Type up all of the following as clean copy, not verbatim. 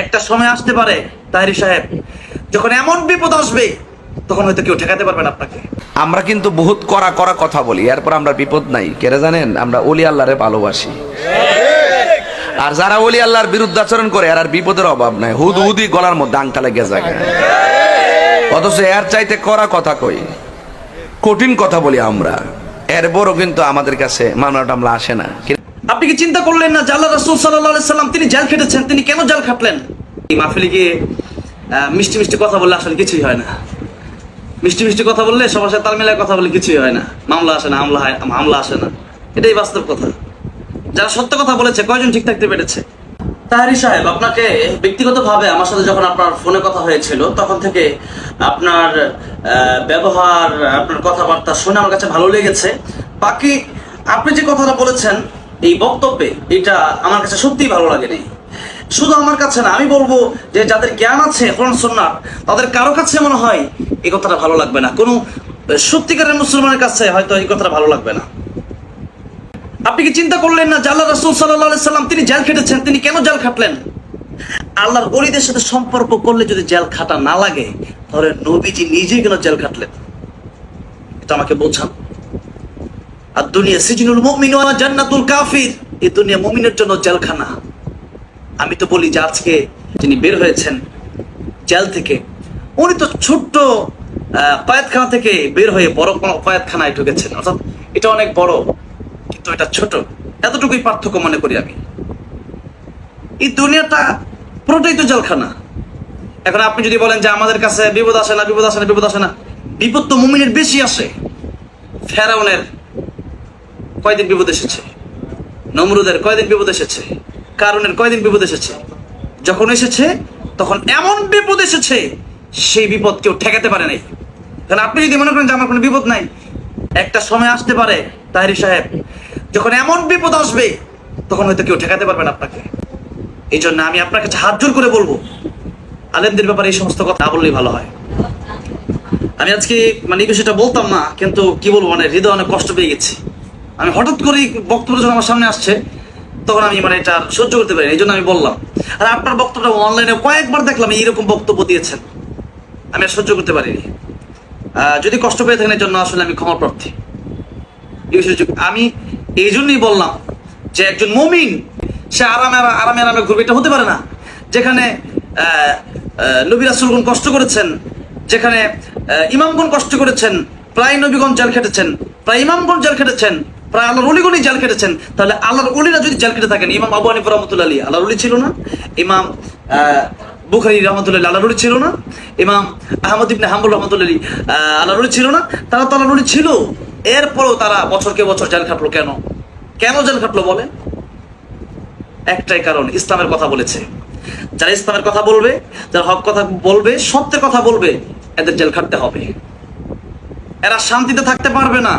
একটা সময় আসতে পারে তাহেরি সাহেব, যখন এমন বিপদ আসবে তখন হয়তো কেউ ঠেকাতে পারবে না আপনাকে। আমরা কিন্তু বহুত কড়া কড়া কথা বলি, এরপর আমরা বিপদ নাই কেরে জানেন, আমরা ওলি আল্লাহরে ভালোবাসি। আর যারা ওলি আল্লাহর বিরুদ্ধাচরণ করে আর বিপদের অভাব নাই, হুদহুদি গলার মধ্যে আংটা লেগে যায়, অথচ এর চাইতে কড়া কথা কই, কঠিন কথা বলি আমরা, এরপরও কিন্তু আমাদের কাছে মামলা টামলা আসে না। আপনি কি চিন্তা করলেন না যে আল্লাহ রাসূল সাল্লাল্লাহু আলাইহি সাল্লাম তিনি জেল খেটেছেন, তিনি কেন জেল খাটলেন? এই মাহফিলে গিয়ে মিষ্টি মিষ্টি কথা বললে আসলে কিছুই হয় না। মিষ্টি মিষ্টি কথা বললে সবার সাথে তাল মিলায় কথা বললে কিছুই হয় না, মামলা আসে না, হামলা আসে না। এটাই বাস্তব কথা। যারা সত্য কথা বলেছে কয়জন ঠিক থাকতে পেরেছে? তাহেরি সাহেব, আপনাকে ব্যক্তিগতভাবে আমার সাথে যখন আপনার ফোনে কথা হয়েছিল তখন থেকে আপনার ব্যবহার, আপনার কথাবার্তা শুনে আমার কাছে ভালো লেগেছে। বাকি আপনি যে কথাটা বলেছেন এই বক্তব্যে, এটা আমার কাছে সত্যিই ভালো লাগেনি। শুধু আমার কাছে না, আমি বলবো যে যাদের জ্ঞান আছে কোরআন সুন্নাহ, তাদের কারো কাছে মনে হয় এই কথাটা ভালো লাগবে না। কোনো সত্যিকারের মুসলমানের কাছে হয়তো এই কথাটা ভালো লাগবে না। আপনি কি চিন্তা করলেন না যে আল্লাহ রাসূল সাল্লাল্লাহু আলাইহি সাল্লাম তিনি জেল খেটেছেন, তিনি কেন জেল খাটলেন? আল্লাহর ওলিদের সাথে সম্পর্ক করলে যদি জেল খাটা না লাগে, তাহলে নবীজি নিজেই কেন জেল খাটলেন? এটা আমাকে বোঝান। আর দুনিয়া সিজনুল মুমিন ওয়া জান্নাতুল কাফির, এই দুনিয়া মুমিনের জন্য জেলখানা। আমি তো বলি যে আজকে যিনি বের হয়েছেন জেল থেকে, উনি তো ছোট্ট কয়েদখানা থেকে বের হয়ে বড় কোনো কয়েদখানায় ঢুকেছেন, অর্থাৎ এটা অনেক বড় কিন্তু এটা ছোট, এতটুকুই পার্থক্য মনে করি আমি। এই দুনিয়াটা পুরোটাই তো জেলখানা। এখন আপনি যদি বলেন যে আমাদের কাছে বিপদ আসে না, বিপদ আসে না, বিপদ আসে না, বিপদ তো মুমিনের বেশি আসে। ফেরাউনের কয়দিন বিপদ এসেছে, নমরুদের কয়দিন বিপদ এসেছে, কারুনের কয়দিন বিপদ এসেছে। যখন এসেছে তখন এমন বিপদ এসেছে সেই বিপদ কেউ ঠেকাতে পারে নাই। কারণ আপনি যদি মনে করেন যে আমার কোনো বিপদ নাই, একটা সময় আসতে পারে তাহেরি সাহেব, যখন এমন বিপদ আসবে তখন হয়তো কেউ ঠেকাতে পারবে না আপনাকে। এই জন্য আমি আপনার কাছে হাত জোর করে বলবো, আলেমদের ব্যাপারে এই সমস্ত কথা না বললেই ভালো হয়। আমি আজকে এই বিষয়টা বলতাম না, কিন্তু কি বলবো, হৃদয় অনেক কষ্ট পেয়ে গেছি। আমি হঠাৎ করে বক্তব্য যখন আমার সামনে আসছে তখন আমি এটা সহ্য করতে পারি, এই জন্য আমি বললাম। আর আপনার বক্তব্যটা অনলাইনে কয়েকবার দেখলাম এইরকম বক্তব্য দিয়েছেন, আমি আর সহ্য করতে পারিনি। যদি কষ্ট পেয়ে থাকেন এর জন্য আসলে আমি ক্ষমা প্রার্থী। আমি এই জন্যই বললাম যে একজন মুমিন সে আরামে আরামে ঘুরবে, এটা হতে পারে না। যেখানে নবী রাসূলগণ কষ্ট করেছেন, যেখানে ইমামগণ কষ্ট করেছেন, প্রায় নবীগণ জেল খেটেছেন, প্রায় ইমামগণ জেল খেটেছেন, প্রায় আল্লাহর ওলিগণই জেল খেটেছেন। তাহলে আল্লাহর ওলিরা যদি জেল খেটে থাকেন, ইমাম আবু হানিফা রাহমাতুল্লাহি আলাইহি আল্লাহর ওলি ছিল না? ইমাম বুখারী রাহমাতুল্লাহি আল্লাহর ওলি ছিল না? ইমাম আহমদ ইবনে হাম্বল রাহমাতুল্লাহি আল্লাহর ওলি ছিল না? তারা তো আল্লাহর ওলি ছিল, এরপরেও তারা বছরকে বছর জেল খাটলো কেন? কেন জেল খাটলো বলে? একটাই কারণ, ইসলামের কথা বলেছে। যারা ইসলামের কথা বলবে, যারা হক কথা বলবে, সত্যের কথা বলবে, এদের জেল খাটতে হবে। এরা শান্তিতে থাকতে পারবে না।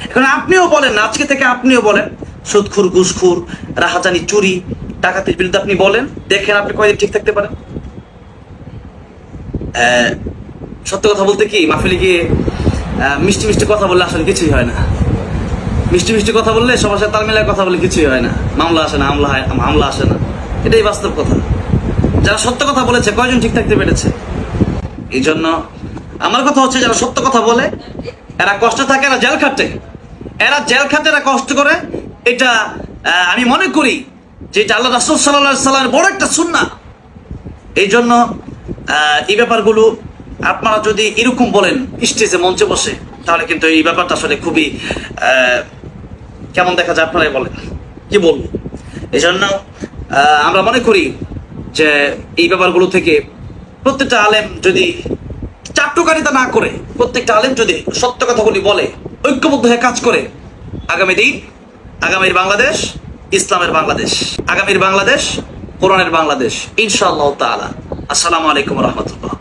এখন আপনিও বলেন, আজকে থেকে আপনিও বলেন, সুদখোর, ঘুষখোর, রাহাজানি, চুরি, ডাকাতির বিরুদ্ধে আপনি বলেন, দেখেন আপনি কয়দিন ঠিক থাকতে পারেন। সত্য কথা বলতে কি, মাহফিলে গিয়ে মিষ্টি মিষ্টি কথা বললে আসলে কিছুই হয় না। মিষ্টি মিষ্টি কথা বললে সবার সাথে তাল মিলায় কথা বললে কিছুই হয় না, মামলা আসে না, হামলা আসে না। এটাই বাস্তব কথা। যারা সত্য কথা বলেছে কয়জন ঠিক থাকতে পেরেছে? এই জন্য আমার কথা হচ্ছে, যারা সত্য কথা বলে এরা কষ্ট থাকে, এরা জেল খাটে, এরা কষ্ট করে। এটা আমি মনে করি যে এটা আল্লাহ রাসূল সাল্লাল্লাহু আলাইহি সাল্লামের বড় একটা সুন্নাহ। এই জন্য এই ব্যাপারগুলো আপনারা যদি এরকম বলেন স্টেজে, মঞ্চে বসে, তাহলে কিন্তু এই ব্যাপারটা আসলে খুবই কেমন দেখা যায়, আপনারাই বলেন, কি বলবো। এই জন্য আমরা মনে করি যে এই ব্যাপারগুলো থেকে প্রত্যেকটা আলেম যদি চাট্টুকারিতা না করে, প্রত্যেকটা আলেম যদি সত্য কথাগুলি বলে, ঐক্যবদ্ধ হয়ে কাজ করে, আগামী দিন, আগামীর বাংলাদেশ ইসলামের বাংলাদেশ, আগামীর বাংলাদেশ কোরআনের বাংলাদেশ ইনশাআল্লাহ তাআলা। আসসালামু আলাইকুম ওয়া রাহমাতুল্লাহ।